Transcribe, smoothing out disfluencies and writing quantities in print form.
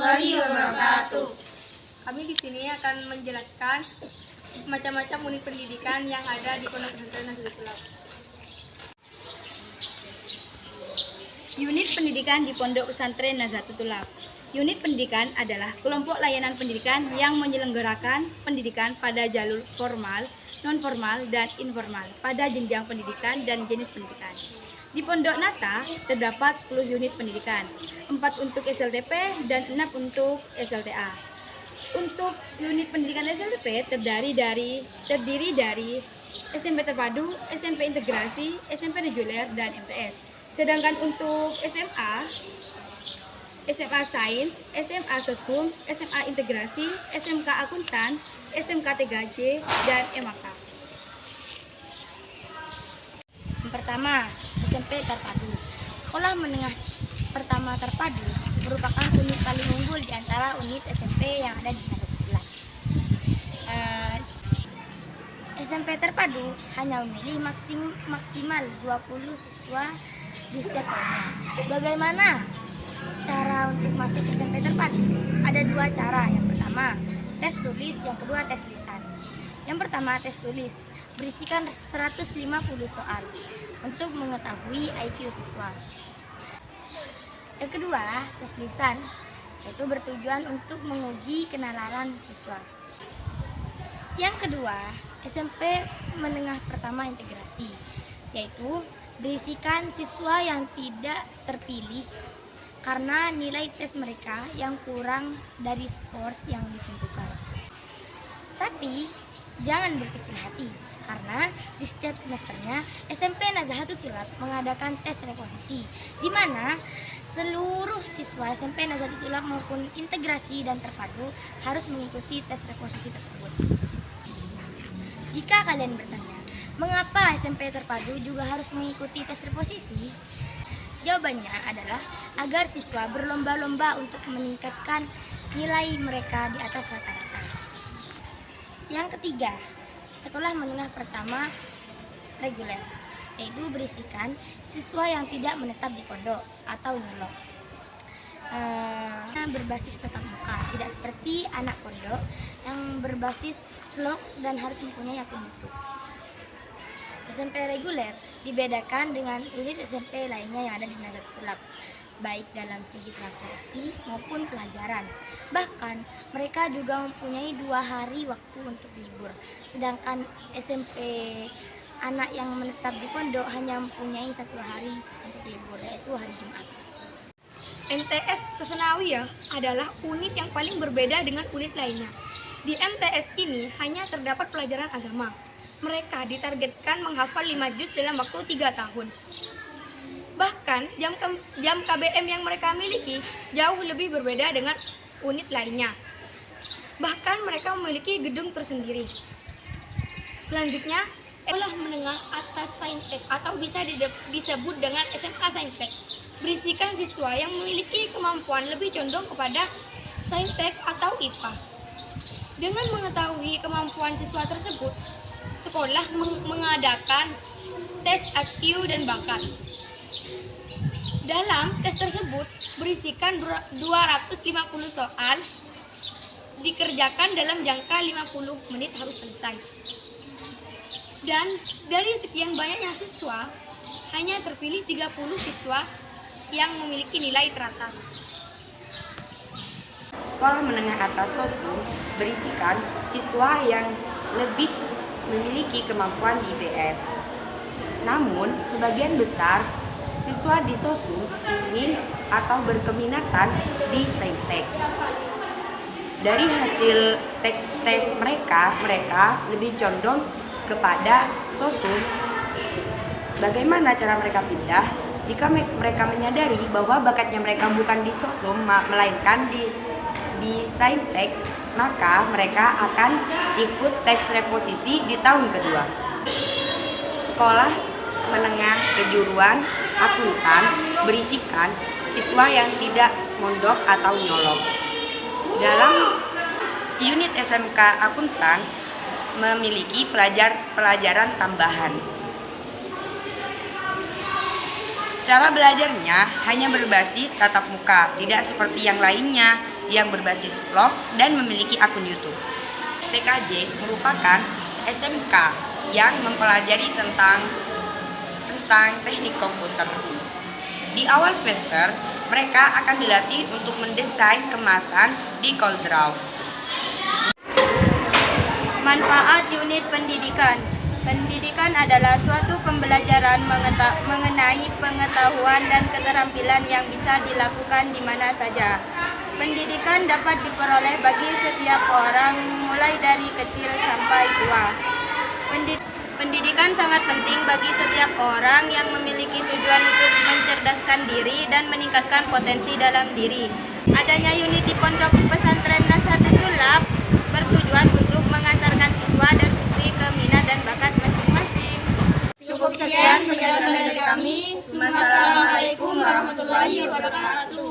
warahmatullahi wabarakatuh. Kami di sini akan menjelaskan macam-macam unit pendidikan yang ada di Pondok Pesantren Nazatul Ulama. Unit pendidikan di Pondok Pesantren Nazatul Ulama. Unit pendidikan adalah kelompok layanan pendidikan yang menyelenggarakan pendidikan pada jalur formal, non-formal, dan informal pada jenjang pendidikan dan jenis pendidikan. Di Pondok Nata terdapat 10 unit pendidikan, 4 untuk SLTP dan 6 untuk SLTA. Untuk unit pendidikan SLTP terdiri dari SMP Terpadu, SMP Integrasi, SMP Reguler, dan MTS. Sedangkan untuk SMA Sains, SMA Soskum, SMA Integrasi, SMK Akuntan, SMK TGJ, dan MAK. Yang pertama, SMP Terpadu. Sekolah menengah pertama terpadu merupakan unit paling unggul di antara unit SMP yang ada di Nazatul Ulama. SMP Terpadu hanya memilih maksimal 20 siswa di setiap tahunnya. Bagaimana cara untuk masuk SMP Terpadu? Ada 2 cara. Yang pertama, tes tulis, yang kedua tes lisan. Yang pertama, tes tulis berisikan 150 soal untuk mengetahui IQ siswa. Yang kedua, tes lisan, yaitu bertujuan untuk menguji kenalan siswa. Yang kedua, SMP Menengah Pertama Integrasi, yaitu berisikan siswa yang tidak terpilih karena nilai tes mereka yang kurang dari skor yang ditentukan. Tapi jangan berkecil hati, karena di setiap semesternya SMP Nazatul Ulama mengadakan tes reposisi, di mana seluruh siswa SMP Nazatul Ulama maupun integrasi dan terpadu harus mengikuti tes reposisi tersebut. Jika kalian bertanya, mengapa SMP terpadu juga harus mengikuti tes reposisi? Jawabannya adalah agar siswa berlomba-lomba untuk meningkatkan nilai mereka di atas rata-rata. Yang ketiga, sekolah menengah pertama reguler, yaitu berisikan siswa yang tidak menetap di pondok atau nyolok. Berbasis tatap muka, tidak seperti anak pondok yang berbasis vlog dan harus mempunyai akun YouTube. SMP reguler dibedakan dengan unit SMP lainnya yang ada di Nazatul Ulama, baik dalam segi transaksi maupun pelajaran. Bahkan mereka juga mempunyai 2 hari waktu untuk libur, sedangkan SMP anak yang menetap di pondok hanya mempunyai 1 hari untuk libur, yaitu hari Jumat. MTS Kesenawiyah adalah unit yang paling berbeda dengan unit lainnya. Di MTS ini hanya terdapat pelajaran agama. Mereka ditargetkan menghafal 5 juz dalam waktu 3 tahun. Bahkan jam KBM yang mereka miliki jauh lebih berbeda dengan unit lainnya. Bahkan mereka memiliki gedung tersendiri. Selanjutnya, sekolah menengah atas Saintek atau bisa disebut dengan SMA Saintek berisikan siswa yang memiliki kemampuan lebih condong kepada Saintek atau IPA. Dengan mengetahui kemampuan siswa tersebut, sekolah mengadakan tes IQ dan bakat. Dalam tes tersebut berisikan 250 soal, dikerjakan dalam jangka 50 menit harus selesai. Dan dari sekian banyaknya siswa, hanya terpilih 30 siswa yang memiliki nilai teratas. Sekolah menengah atas SOSU berisikan siswa yang lebih memiliki kemampuan di IPS. Namun, sebagian besar siswa di SOSU ingin atau berkeminatan di Saintek. Dari hasil tes mereka lebih condong kepada SOSU. Bagaimana cara mereka pindah? Jika mereka menyadari bahwa bakatnya mereka bukan di SOSU melainkan di Saintek, maka mereka akan ikut tes reposisi di tahun kedua. Sekolah menengah kejuruan akuntan berisikan siswa yang tidak mondok atau nyolok. Dalam unit SMK akuntan memiliki pelajaran tambahan. Cara belajarnya hanya berbasis tatap muka, tidak seperti yang lainnya yang berbasis vlog dan memiliki akun YouTube. TKJ merupakan SMK yang mempelajari tentang teknik komputer. Di awal semester, mereka akan dilatih untuk mendesain kemasan di CorelDRAW. Manfaat unit pendidikan. Pendidikan adalah suatu pembelajaran mengenai pengetahuan dan keterampilan yang bisa dilakukan di mana saja. Pendidikan dapat diperoleh bagi setiap orang mulai dari kecil sampai tua. Pendidikan sangat penting bagi setiap orang yang memiliki tujuan untuk mencerdaskan diri dan meningkatkan potensi dalam diri. Adanya unit di Pondok Pesantren Nasahatul Tulab bertujuan untuk mengantarkan siswa dan siswi ke minat dan bakat masing-masing. Cukup sekian penjelasan dari kami. Wassalamualaikum warahmatullahi wabarakatuh.